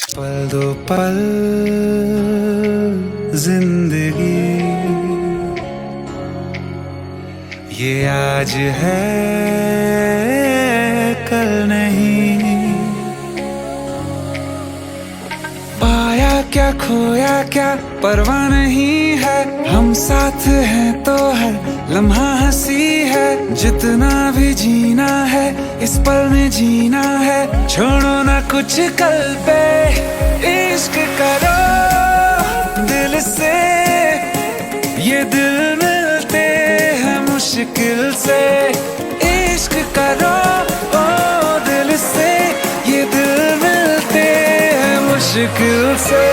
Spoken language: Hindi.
पल दो पल जिंदगी ये आज है कल नहीं। पाया क्या खोया क्या परवाह नहीं है, हम साथ हैं तो है लम्हा हंसी है। जितना भी जीना है इस पल में जीना है, छोड़ो ना कुछ कल पे। इश्क करो दिल से, ये दिल मिलते हैं मुश्किल से। इश्क करो ओ दिल से, ये दिल मिलते हैं मुश्किल से।